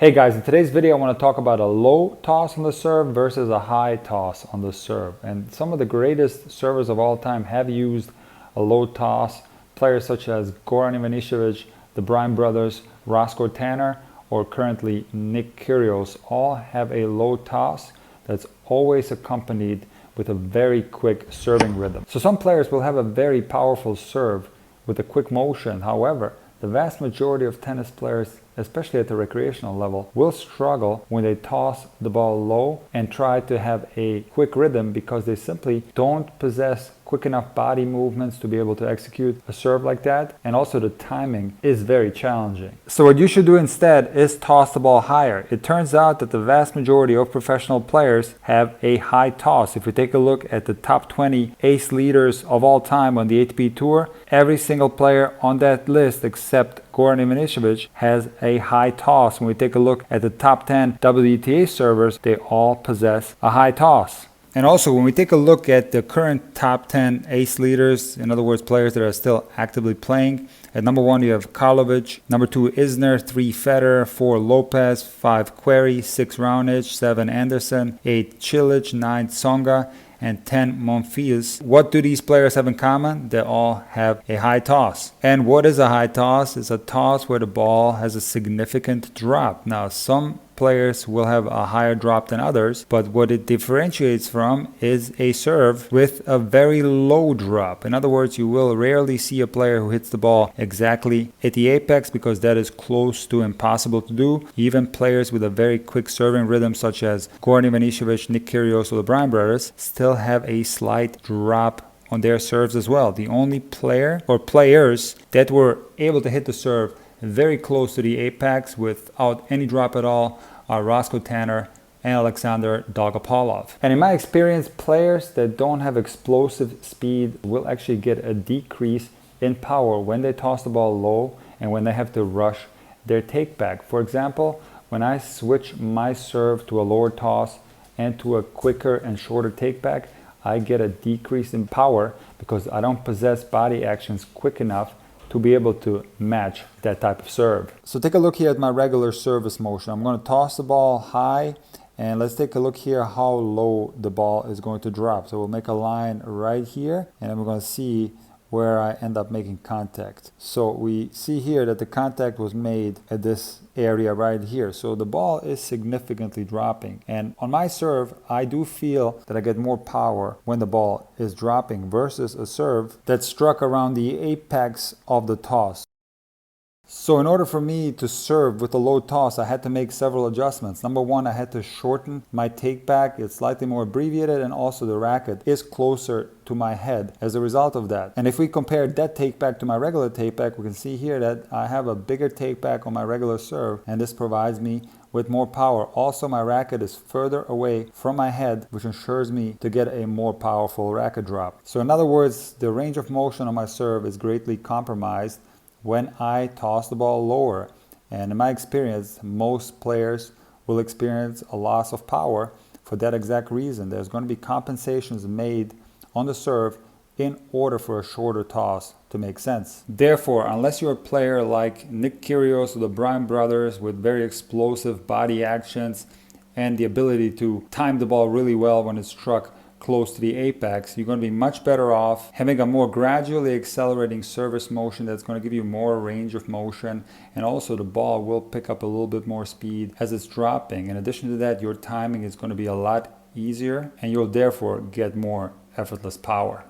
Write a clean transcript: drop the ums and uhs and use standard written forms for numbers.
Hey guys, in today's video I want to talk about a low toss on the serve versus a high toss on the serve. And some of the greatest servers of all time have used a low toss. Players such as Goran Ivanišević, the Bryan brothers, Roscoe Tanner, or currently Nick Kyrgios all have a low toss that's always accompanied with a very quick serving rhythm. So some players will have a very powerful serve with a quick motion. However, the vast majority of tennis players, especially at the recreational level, will struggle when they toss the ball low and try to have a quick rhythm because they simply don't possess quick enough body movements to be able to execute a serve like that, and also the timing is very challenging. So what you should do instead is toss the ball higher. It turns out that the vast majority of professional players have a high toss. If you take a look at the top 20 ace leaders of all time on the ATP Tour, every single player on that list except Goran Ivanišević has a high toss. When we take a look at the top 10 WTA servers, they all possess a high toss. And also, when we take a look at the current top 10 ace leaders, in other words, players that are still actively playing, at number 1 you have Karlovic, number 2 Isner, 3 Federer, 4 Lopez, 5 Querrey, 6 Raonic, 7 Anderson, 8 Cilic, 9 Tsonga, and 10 Monfils. What do these players have in common? They all have a high toss. And what is a high toss? It's a toss where the ball has a significant drop. Now, some players will have a higher drop than others, but what it differentiates from is a serve with a very low drop. In other words, you will rarely see a player who hits the ball exactly at the apex because that is close to impossible to do. Even players with a very quick serving rhythm such as Goran Ivanišević, Nick Kyrgios, or the Bryan brothers still have a slight drop on their serves as well. The only player or players that were able to hit the serve very close to the apex without any drop at all are Roscoe Tanner and Alexander Dolgopolov. And in my experience, players that don't have explosive speed will actually get a decrease in power when they toss the ball low and when they have to rush their take back. For example, when I switch my serve to a lower toss and to a quicker and shorter take back, I get a decrease in power because I don't possess body actions quick enough to be able to match that type of serve. So take a look here at my regular service motion. I'm going to toss the ball high, and let's take a look here how low the ball is going to drop. So we'll make a line right here, and then we're going to see where I end up making contact. So we see here that the contact was made at this area right here. So the ball is significantly dropping. And on my serve, I do feel that I get more power when the ball is dropping versus a serve that's struck around the apex of the toss. So in order for me to serve with a low toss, I had to make several adjustments. Number 1, I had to shorten my take back. It's slightly more abbreviated, and also the racket is closer to my head as a result of that. And if we compare that take back to my regular take back, we can see here that I have a bigger take back on my regular serve, and this provides me with more power. Also, my racket is further away from my head, which ensures me to get a more powerful racket drop. So in other words, the range of motion on my serve is greatly compromised when I toss the ball lower. And in my experience, most players will experience a loss of power for that exact reason. There's going to be compensations made on the serve in order for a shorter toss to make sense. Therefore, unless you're a player like Nick Kyrgios or the Bryan brothers with very explosive body actions and the ability to time the ball really well when it's struck close to the apex, you're going to be much better off having a more gradually accelerating service motion that's going to give you more range of motion, and also the ball will pick up a little bit more speed as it's dropping. In addition to that, your timing is going to be a lot easier, and you'll therefore get more effortless power.